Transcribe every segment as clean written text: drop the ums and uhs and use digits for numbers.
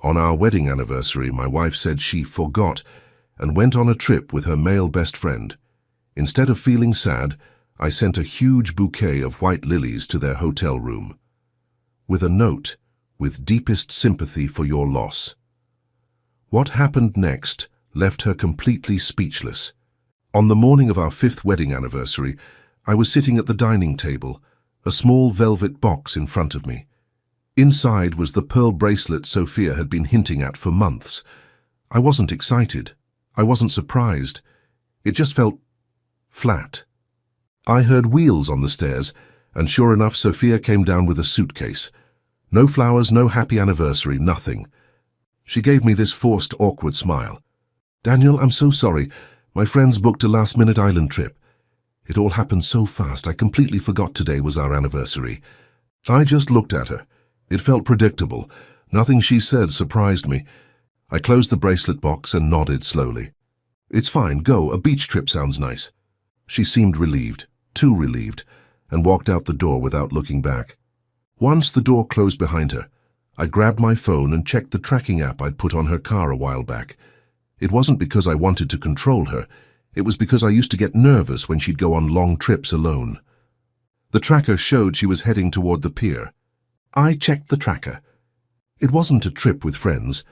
On our wedding anniversary, my wife said she forgot and went on a trip with her male best friend. Instead of feeling sad, I sent a huge bouquet of white lilies to their hotel room, with a note, "With deepest sympathy for your loss." What happened next left her completely speechless. On the morning of our 5th wedding anniversary, I was sitting at the dining table, a small velvet box in front of me. Inside was the pearl bracelet Sophia had been hinting at for months. I wasn't excited. I wasn't surprised. It just felt flat. I heard wheels on the stairs, and sure enough, Sophia came down with a suitcase. No flowers, no happy anniversary, nothing. She gave me this forced, awkward smile. "Daniel, I'm so sorry. My friends booked a last-minute island trip. It all happened so fast, I completely forgot today was our anniversary." I just looked at her. It felt predictable. Nothing she said surprised me. I closed the bracelet box and nodded slowly. "It's fine, go, a beach trip sounds nice." She seemed relieved, too relieved, and walked out the door without looking back. Once the door closed behind her, I grabbed my phone and checked the tracking app I'd put on her car a while back. It wasn't because I wanted to control her. It was because I used to get nervous when she'd go on long trips alone. The tracker showed she was heading toward the pier. I checked the tracker. It wasn't a trip with friends,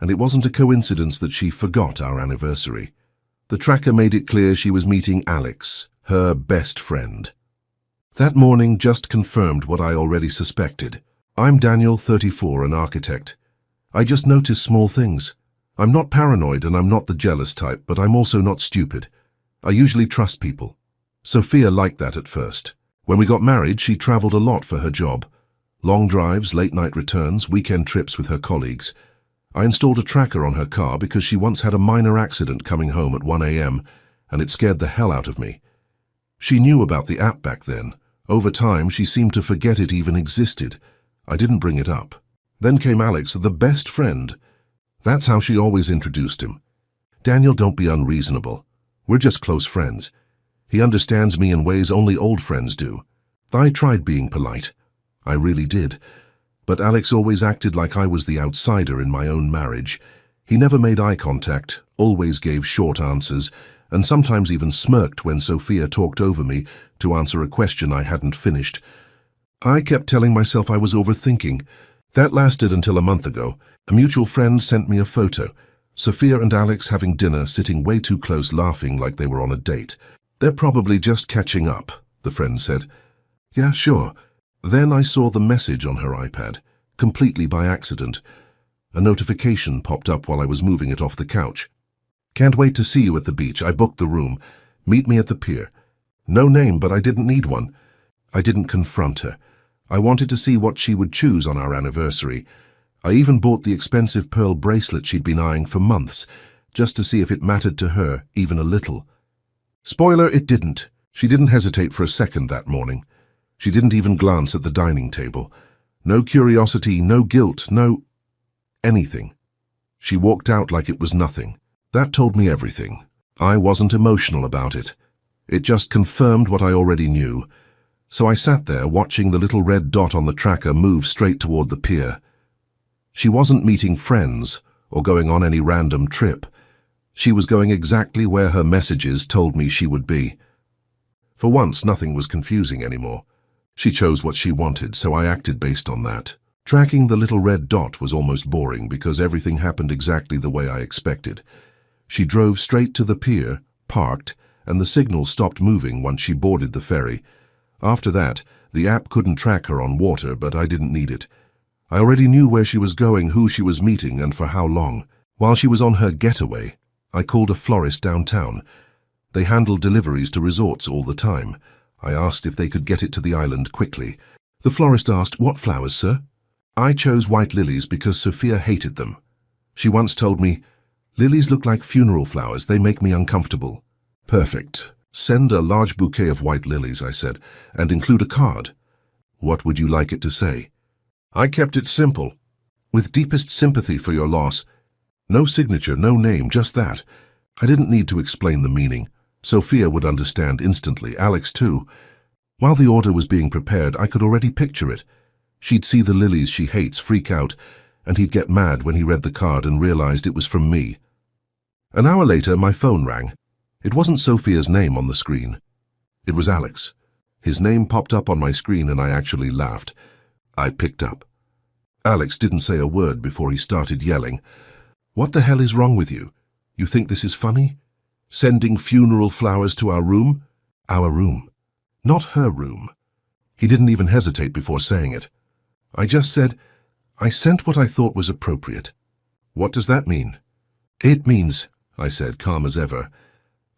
and it wasn't a coincidence that she forgot our anniversary. The tracker made it clear she was meeting Alex, her best friend. That morning just confirmed what I already suspected. I'm Daniel, 34, an architect. I just notice small things. I'm not paranoid and I'm not the jealous type, but I'm also not stupid. I usually trust people. Sophia liked that at first. When we got married, she traveled a lot for her job. Long drives, late-night returns, weekend trips with her colleagues. I installed a tracker on her car because she once had a minor accident coming home at 1 a.m., and it scared the hell out of me. She knew about the app back then. Over time, she seemed to forget it even existed. I didn't bring it up. Then came Alex, the best friend. That's how she always introduced him. "Daniel, don't be unreasonable. We're just close friends. He understands me in ways only old friends do." I tried being polite. I really did. But Alex always acted like I was the outsider in my own marriage. He never made eye contact, always gave short answers, and sometimes even smirked when Sophia talked over me to answer a question I hadn't finished. I kept telling myself I was overthinking. That lasted until a month ago. A mutual friend sent me a photo. Sophia and Alex having dinner, sitting way too close, laughing like they were on a date. "They're probably just catching up," the friend said. "Yeah, sure." Then I saw the message on her iPad, completely by accident. A notification popped up while I was moving it off the couch. "Can't wait to see you at the beach. I booked the room. Meet me at the pier." No name, but I didn't need one. I didn't confront her. I wanted to see what she would choose on our anniversary. I even bought the expensive pearl bracelet she'd been eyeing for months, just to see if it mattered to her even a little. Spoiler, it didn't. She didn't hesitate for a second that morning. She didn't even glance at the dining table. No curiosity, no guilt, no anything. She walked out like it was nothing. That told me everything. I wasn't emotional about it. It just confirmed what I already knew. So I sat there watching the little red dot on the tracker move straight toward the pier. She wasn't meeting friends or going on any random trip. She was going exactly where her messages told me she would be. For once, nothing was confusing anymore. She chose what she wanted, so I acted based on that. Tracking the little red dot was almost boring because everything happened exactly the way I expected. She drove straight to the pier, parked, and the signal stopped moving once she boarded the ferry. After that, the app couldn't track her on water, but I didn't need it. I already knew where she was going, who she was meeting, and for how long. While she was on her getaway, I called a florist downtown. They handled deliveries to resorts all the time. I asked if they could get it to the island quickly. The florist asked, "What flowers, sir?" I chose white lilies because Sophia hated them. She once told me, "Lilies look like funeral flowers. They make me uncomfortable." Perfect. Send a large bouquet of white lilies, I said, and include a card. What would you like it to say? I kept it simple. "With deepest sympathy for your loss." No signature, no name, just that. I didn't need to explain the meaning. Sophia would understand instantly, Alex too. While the order was being prepared, I could already picture it. She'd see the lilies she hates freak out, and he'd get mad when he read the card and realized it was from me. An hour later, my phone rang. It wasn't Sophia's name on the screen. It was Alex. His name popped up on my screen and I actually laughed. I picked up. Alex didn't say a word before he started yelling. "What the hell is wrong with you? You think this is funny? Sending funeral flowers to our room? Our room. Not her room." He didn't even hesitate before saying it. I just said, "I sent what I thought was appropriate." "What does that mean?" "It means," I said, calm as ever,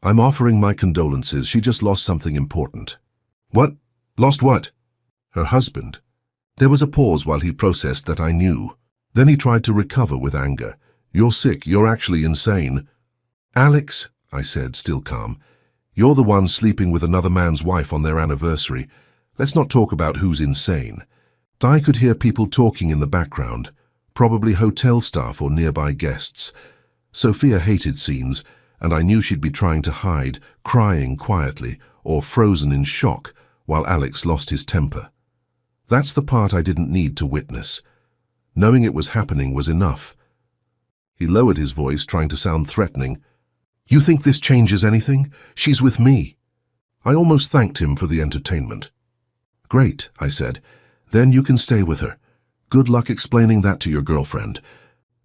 "I'm offering my condolences. She just lost something important." "What? Lost what?" "Her husband." There was a pause while he processed that I knew. Then he tried to recover with anger. "You're sick. You're actually insane." "Alex," I said, still calm, "you're the one sleeping with another man's wife on their anniversary. Let's not talk about who's insane." I could hear people talking in the background, probably hotel staff or nearby guests. Sophia hated scenes, and I knew she'd be trying to hide, crying quietly, or frozen in shock while Alex lost his temper. That's the part I didn't need to witness. Knowing it was happening was enough. He lowered his voice, trying to sound threatening. "You think this changes anything? She's with me." I almost thanked him for the entertainment. "Great," I said. "Then you can stay with her. Good luck explaining that to your girlfriend."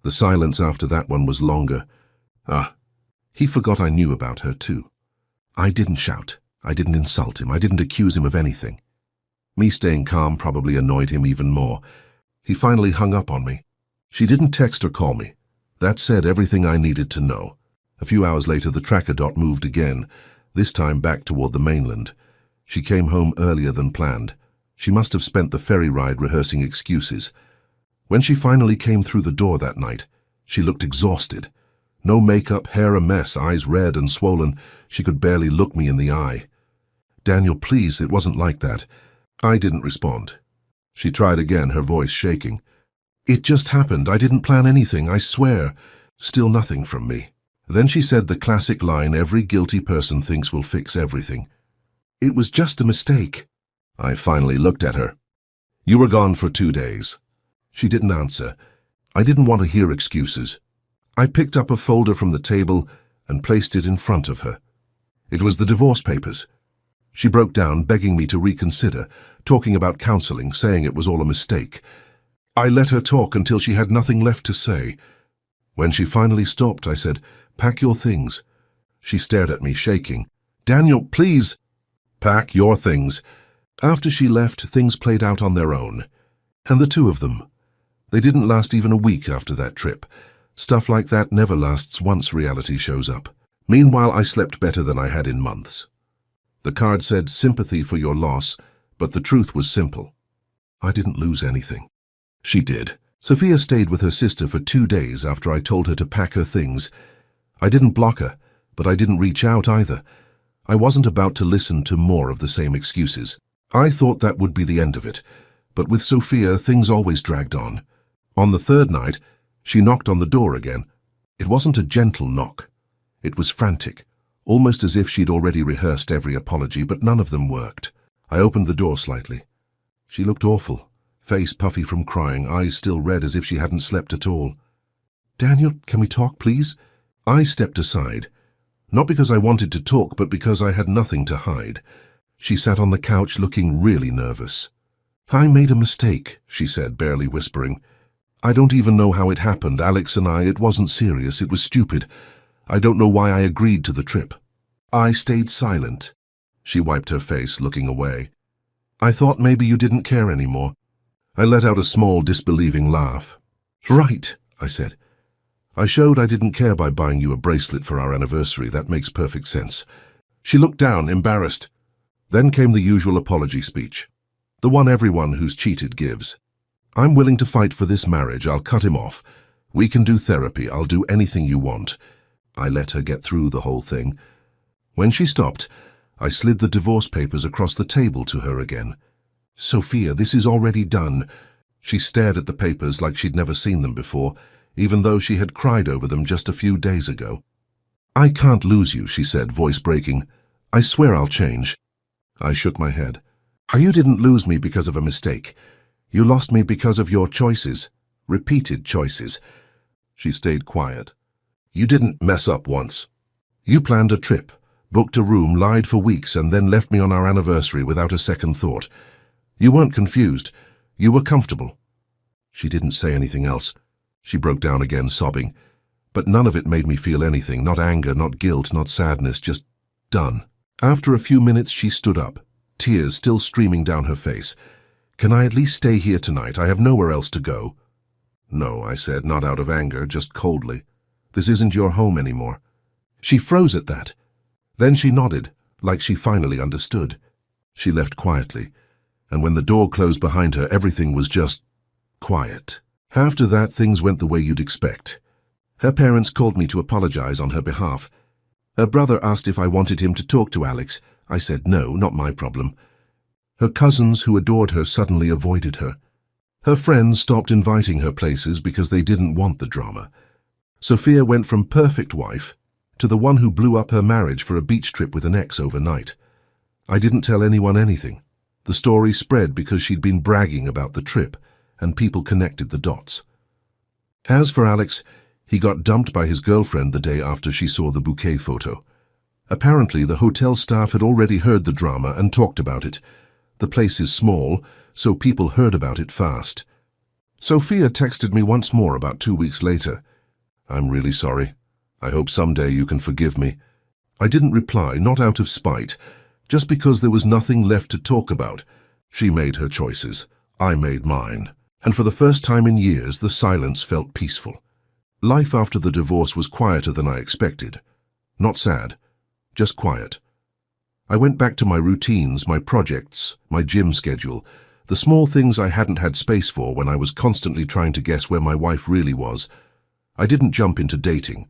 The silence after that one was longer. He forgot I knew about her too. I didn't shout. I didn't insult him. I didn't accuse him of anything. Me staying calm probably annoyed him even more. He finally hung up on me. She didn't text or call me. That said everything I needed to know. A few hours later, the tracker dot moved again, this time back toward the mainland. She came home earlier than planned. She must have spent the ferry ride rehearsing excuses. When she finally came through the door that night, she looked exhausted. No makeup, hair a mess, eyes red and swollen. She could barely look me in the eye. "Daniel, please, it wasn't like that." I didn't respond. She tried again, her voice shaking. "It just happened. I didn't plan anything, I swear." Still nothing from me. Then she said the classic line every guilty person thinks will fix everything. "It was just a mistake." I finally looked at her. "You were gone for 2 days." She didn't answer. I didn't want to hear excuses. I picked up a folder from the table and placed it in front of her. It was the divorce papers. She broke down, begging me to reconsider, talking about counseling, saying it was all a mistake. I let her talk until she had nothing left to say. When she finally stopped, I said, "Pack your things." She stared at me, shaking. "Daniel, please." "Pack your things." After she left, things played out on their own. And the two of them. They didn't last even a week after that trip. Stuff like that never lasts once reality shows up. Meanwhile, I slept better than I had in months. The card said sympathy for your loss, but the truth was simple. I didn't lose anything. She did. Sophia stayed with her sister for 2 days after I told her to pack her things. I didn't block her, but I didn't reach out either. I wasn't about to listen to more of the same excuses. I thought that would be the end of it, but with Sophia, things always dragged on. On the third night, she knocked on the door again. It wasn't a gentle knock. It was frantic, almost as if she'd already rehearsed every apology, but none of them worked. I opened the door slightly. She looked awful, face puffy from crying, eyes still red as if she hadn't slept at all. "Daniel, can we talk, please?" I stepped aside, not because I wanted to talk, but because I had nothing to hide. She sat on the couch looking really nervous. "I made a mistake," she said, barely whispering. "I don't even know how it happened, Alex and I. It wasn't serious. It was stupid. I don't know why I agreed to the trip." I stayed silent. She wiped her face, looking away. "I thought maybe you didn't care anymore." I let out a small, disbelieving laugh. "Right," I said. "I showed I didn't care by buying you a bracelet for our anniversary. That makes perfect sense." She looked down, embarrassed. Then came the usual apology speech, the one everyone who's cheated gives. "I'm willing to fight for this marriage. I'll cut him off. We can do therapy. I'll do anything you want." I let her get through the whole thing. When she stopped, I slid the divorce papers across the table to her again. "Sophia, this is already done." She stared at the papers like she'd never seen them before, even though she had cried over them just a few days ago. "I can't lose you," she said, voice breaking. "I swear I'll change." I shook my head. "You didn't lose me because of a mistake. You lost me because of your choices." Repeated choices. She stayed quiet. You didn't mess up once. You planned a trip, booked a room, lied for weeks, and then left me on our anniversary without a second thought. You weren't confused. You were comfortable. She didn't say anything else. She broke down again, sobbing. But none of it made me feel anything, not anger, not guilt, not sadness, just done. After a few minutes, she stood up, tears still streaming down her face. Can I at least stay here tonight? I have nowhere else to go. No, I said, not out of anger, just coldly. This isn't your home anymore. She froze at that. Then she nodded, like she finally understood. She left quietly, and when the door closed behind her, everything was just quiet. After that, things went the way you'd expect. Her parents called me to apologize on her behalf. Her brother asked if I wanted him to talk to Alex. I said no, not my problem. Her cousins, who adored her, suddenly avoided her. Her friends stopped inviting her places because they didn't want the drama. Sophia went from perfect wife to the one who blew up her marriage for a beach trip with an ex overnight. I didn't tell anyone anything. The story spread because she'd been bragging about the trip, and people connected the dots. As for Alex, he got dumped by his girlfriend the day after she saw the bouquet photo. Apparently, the hotel staff had already heard the drama and talked about it. The place is small, so people heard about it fast. Sophia texted me once more about 2 weeks later. I'm really sorry. I hope someday you can forgive me. I didn't reply, not out of spite, just because there was nothing left to talk about. She made her choices. I made mine. And for the first time in years, the silence felt peaceful. Life after the divorce was quieter than I expected. Not sad, just quiet. I went back to my routines, my projects, my gym schedule, the small things I hadn't had space for when I was constantly trying to guess where my wife really was. I didn't jump into dating.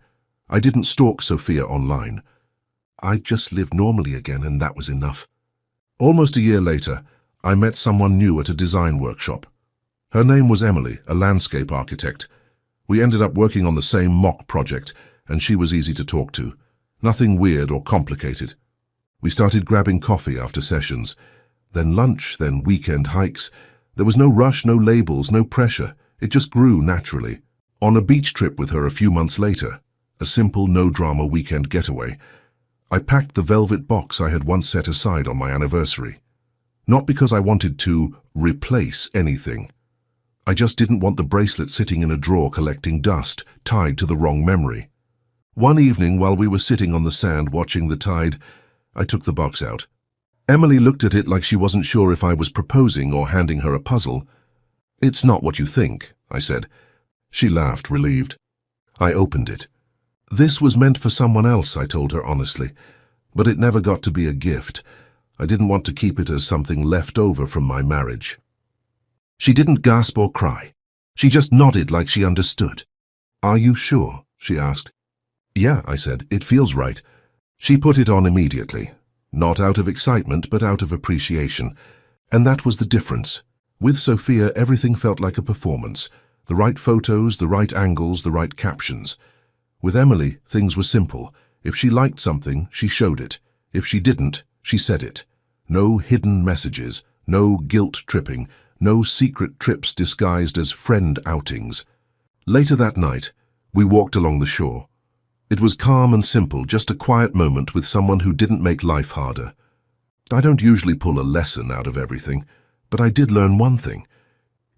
I didn't stalk Sophia online. I just lived normally again, and that was enough. Almost a year later, I met someone new at a design workshop. Her name was Emily, a landscape architect. We ended up working on the same mock project, and she was easy to talk to. Nothing weird or complicated. We started grabbing coffee after sessions, then lunch, then weekend hikes. There was no rush, no labels, no pressure. It just grew naturally. On a beach trip with her a few months later, a simple, no-drama weekend getaway, I packed the velvet box I had once set aside on my anniversary. Not because I wanted to replace anything. I just didn't want the bracelet sitting in a drawer collecting dust, tied to the wrong memory. One evening, while we were sitting on the sand watching the tide, I took the box out. Emily looked at it like she wasn't sure if I was proposing or handing her a puzzle. It's not what you think, I said. She laughed, relieved. I opened it. This was meant for someone else, I told her honestly, but it never got to be a gift. I didn't want to keep it as something left over from my marriage. She didn't gasp or cry. She just nodded like she understood. Are you sure? She asked. Yeah, I said. It feels right. She put it on immediately. Not out of excitement, but out of appreciation. And that was the difference. With Sophia, everything felt like a performance. The right photos, the right angles, the right captions. With Emily, things were simple. If she liked something, she showed it. If she didn't, she said it. No hidden messages, no guilt-tripping, no secret trips disguised as friend outings. Later that night, we walked along the shore. It was calm and simple, just a quiet moment with someone who didn't make life harder. I don't usually pull a lesson out of everything, but I did learn one thing.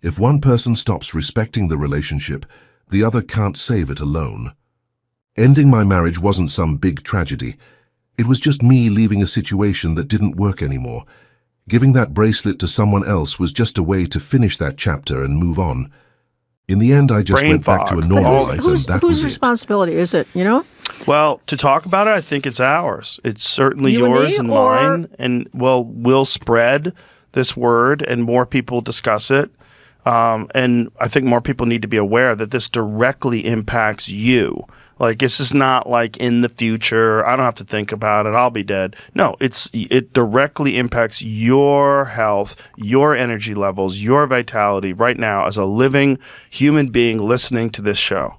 If one person stops respecting the relationship, the other can't save it alone. Ending my marriage wasn't some big tragedy. It was just me leaving a situation that didn't work anymore. Giving that bracelet to someone else was just a way to finish that chapter and move on. In the end, I just went back to a normal life, and that was it. Whose responsibility is it, you know? Well, to talk about it, I think it's ours. It's certainly yours and mine. And, well, we'll spread this word and more people discuss it. And I think more people need to be aware that this directly impacts you. Like, this is not like in the future, I don't have to think about it, I'll be dead. No, it directly impacts your health, your energy levels, your vitality right now as a living human being listening to this show.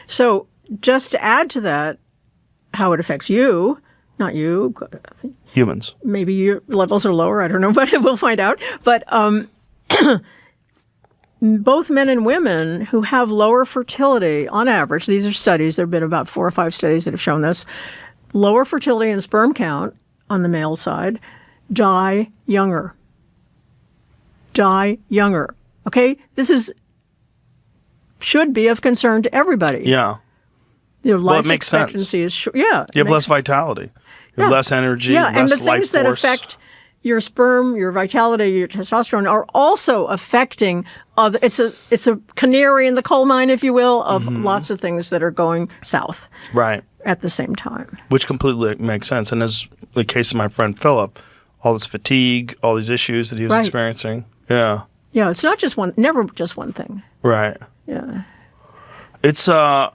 So just to add to that, how it affects you, not you. Humans. Maybe your levels are lower, I don't know, but we'll find out. But both men and women who have lower fertility, on average, these are studies, there have been about 4 or 5 studies that have shown this, lower fertility and sperm count on the male side, die younger. Die younger. Okay? This should be of concern to everybody. Yeah. Your life it makes expectancy sense. is short. Yeah. You have less vitality. You have less energy, less life force. And the things that affect your sperm, your vitality, your testosterone are also affecting other. It's a canary in the coal mine, if you will, of lots of things that are going south. Right. At the same time. Which completely makes sense. And as the case of my friend Philip, all this fatigue, all these issues that he was experiencing. Yeah. Yeah, it's not just one, never just one thing. Right. Yeah. It's, I